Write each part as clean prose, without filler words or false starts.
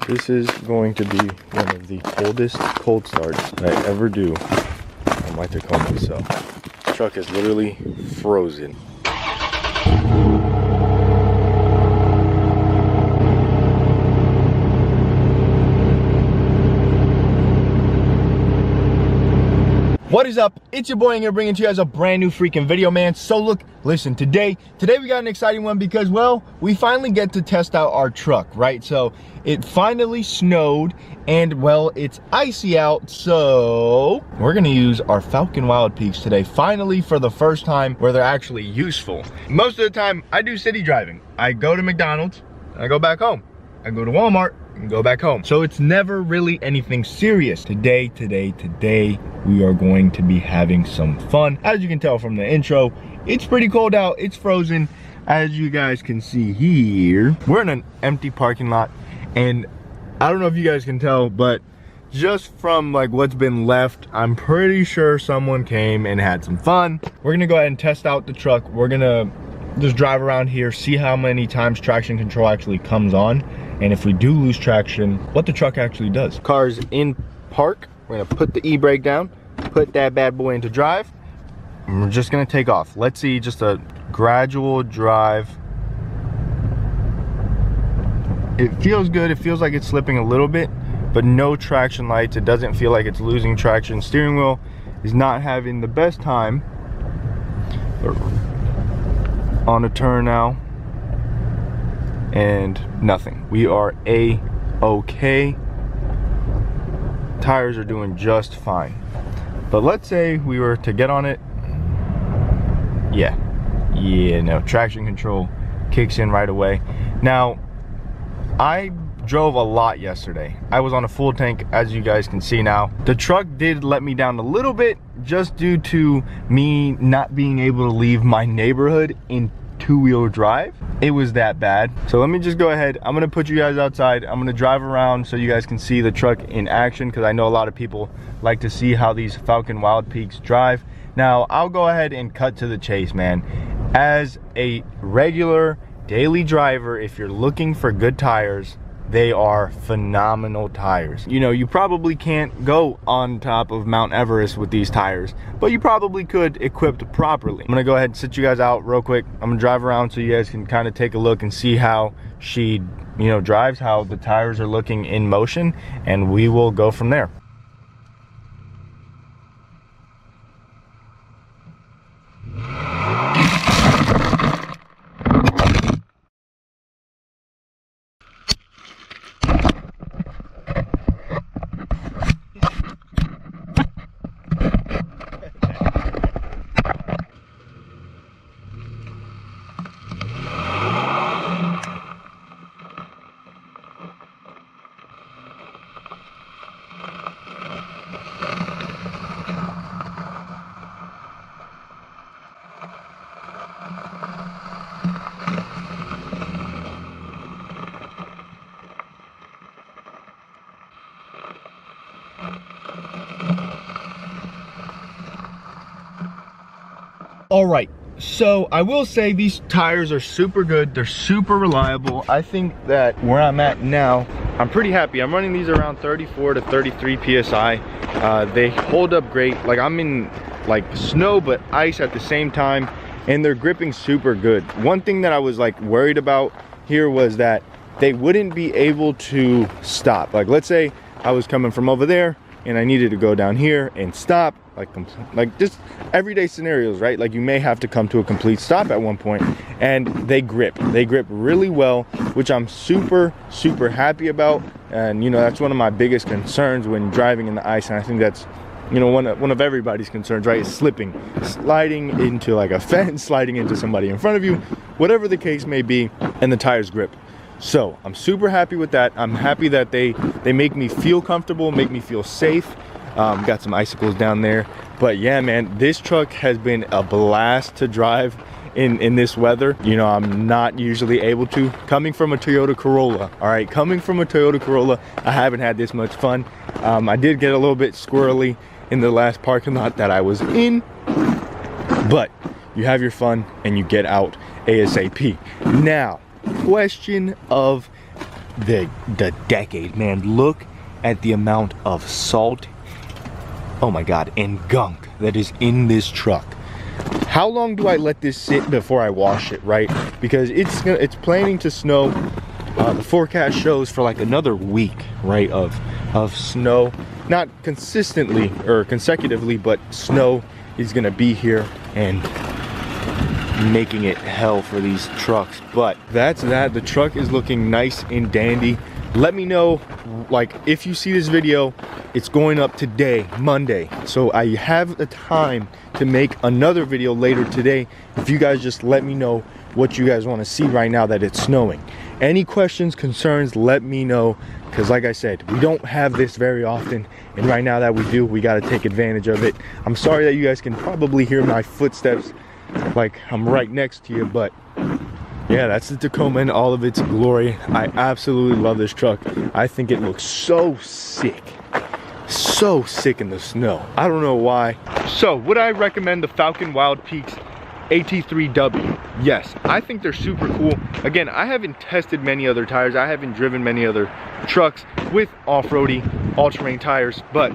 This is going to be one of the coldest cold starts I ever do on my Tacoma. So the truck is literally frozen. What is up? It's your boy Aing here, bringing to you guys a brand new freaking video, man. So look, listen, today we got an exciting one because, well, we finally get to test out our truck, right? So it finally snowed and, well, it's icy out, so we're gonna use our Falken Wildpeaks today, finally, for the first time where they're actually useful. Most of the time I do city driving. I go to McDonald's and I go back home. I go to Walmart and go back home. So it's never really anything serious. Today, we are going to be having some fun. As you can tell from the intro, it's pretty cold out, it's frozen. As you guys can see here, we're in an empty parking lot, and I don't know if you guys can tell, but just from like what's been left, I'm pretty sure someone came and had some fun. We're gonna go ahead and test out the truck. We're gonna just drive around here, see how many times traction control actually comes on, and if we do lose traction, what the truck actually does. Car's in park. We're gonna put the e-brake down, put that bad boy into drive, and we're just gonna take off. Let's see, just a gradual drive. It feels good. It feels like it's slipping a little bit, but no traction lights. It doesn't feel like it's losing traction. Steering wheel is not having the best time. We're on a turn now, and nothing. We are A-okay. Tires are doing just fine. But let's say we were to get on it. Yeah, no, traction control kicks in right away. Now, I drove a lot yesterday. I was on a full tank, as you guys can see now. The truck did let me down a little bit just due to me not being able to leave my neighborhood in two-wheel drive. It was that bad. So let me just go ahead. I'm gonna put you guys outside. I'm gonna drive around so you guys can see the truck in action, because I know a lot of people like to see how these Falken Wildpeaks drive. Now, I'll go ahead and cut to the chase, man. As a regular daily driver, if you're looking for good tires, they are phenomenal tires. You know, you probably can't go on top of Mount Everest with these tires, but you probably could equipped properly. I'm gonna go ahead and sit you guys out real quick. I'm gonna drive around so you guys can kind of take a look and see how she, you know, drives, how the tires are looking in motion, and we will go from there. All right, so I will say these tires are super good. They're super reliable. I think that where I'm at now, I'm pretty happy. I'm running these around 34 to 33 PSI. They hold up great. Like, I'm in like snow but ice at the same time, and they're gripping super good. One thing that I was like worried about here was that they wouldn't be able to stop. Like, let's say I was coming from over there and I needed to go down here and stop, like just everyday scenarios, right? Like, you may have to come to a complete stop at one point, and they grip really well, which I'm super happy about. And you know, that's one of my biggest concerns when driving in the ice, and I think that's, you know, one of everybody's concerns, right? Is slipping, sliding into like a fence, sliding into somebody in front of you, whatever the case may be, and the tires grip. So I'm super happy with that. I'm happy that they make me feel comfortable, make me feel safe. Got some icicles down there, but yeah, man, this truck has been a blast to drive in this weather. You know, I'm not usually able to. Coming from a Toyota Corolla, all right, coming from a Toyota Corolla, I haven't had this much fun. I did get a little bit squirrely in the last parking lot that I was in, but you have your fun and you get out ASAP. Now, question of the decade, man. Look at the amount of salt, oh my god, and gunk that is in this truck. How long do I let this sit before I wash it, right? Because it's planning to snow. The forecast shows for like another week, right, of snow. Not consistently or consecutively, but snow is gonna be here and making it hell for these trucks. But that's that. The truck is looking nice and dandy. Let me know, like, if you see this video, it's going up today, Monday, so I have the time to make another video later today. If you guys just let me know what you guys want to see right now that it's snowing. Any questions, concerns, let me know, because like I said, we don't have this very often, and right now that we do, we got to take advantage of it. I'm sorry that you guys can probably hear my footsteps like I'm right next to you, but yeah, that's the Tacoma in all of its glory. I absolutely love this truck. I think it looks so sick in the snow. I don't know why. So would I recommend the Falken Wildpeak's AT3W? Yes, I think they're super cool. Again, I haven't tested many other tires. I haven't driven many other trucks with off-roady all-terrain tires, but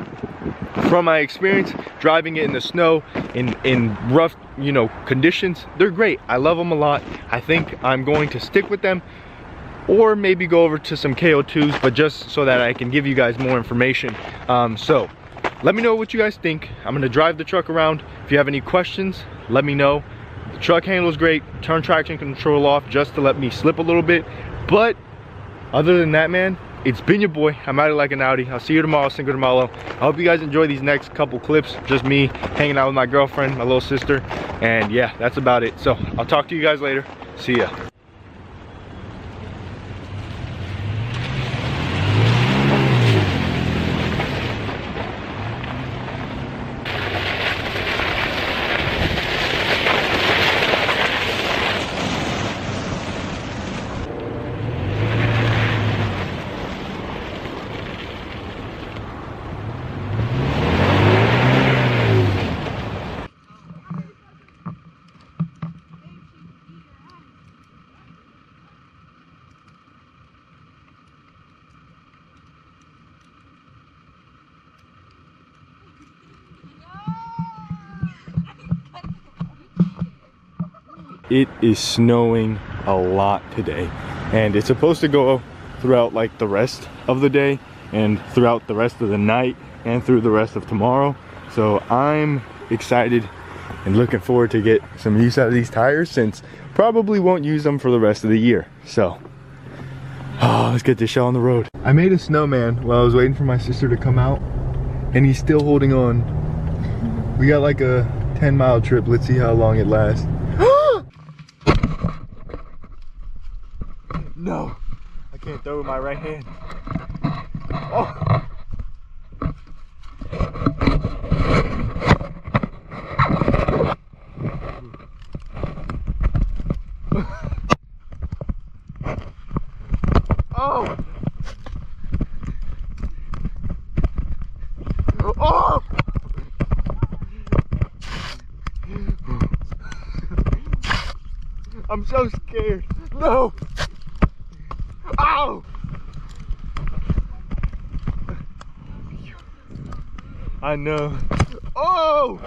from my experience driving it in the snow, in rough, you know, conditions, they're great. I love them a lot. I think I'm going to stick with them, or maybe go over to some KO2s, but just so that I can give you guys more information. So let me know what you guys think. I'm gonna drive the truck around. If you have any questions, let me know. The truck handles great. Turn traction control off just to let me slip a little bit. But other than that, man, it's been your boy. I'm out of like an Audi. I'll see you tomorrow, Cinco de Malo. I hope you guys enjoy these next couple clips. Just me hanging out with my girlfriend, my little sister. And yeah, that's about it. So I'll talk to you guys later. See ya. It is snowing a lot today, and it's supposed to go throughout like the rest of the day and throughout the rest of the night and through the rest of tomorrow. So I'm excited and looking forward to get some use out of these tires, since probably won't use them for the rest of the year. So let's get this show on the road. I made a snowman while I was waiting for my sister to come out, and he's still holding on. We got like a 10-mile trip. Let's see how long it lasts. No, I can't throw with my right hand. Oh. Oh. Oh. I'm so scared. No. Ow! I know. Oh!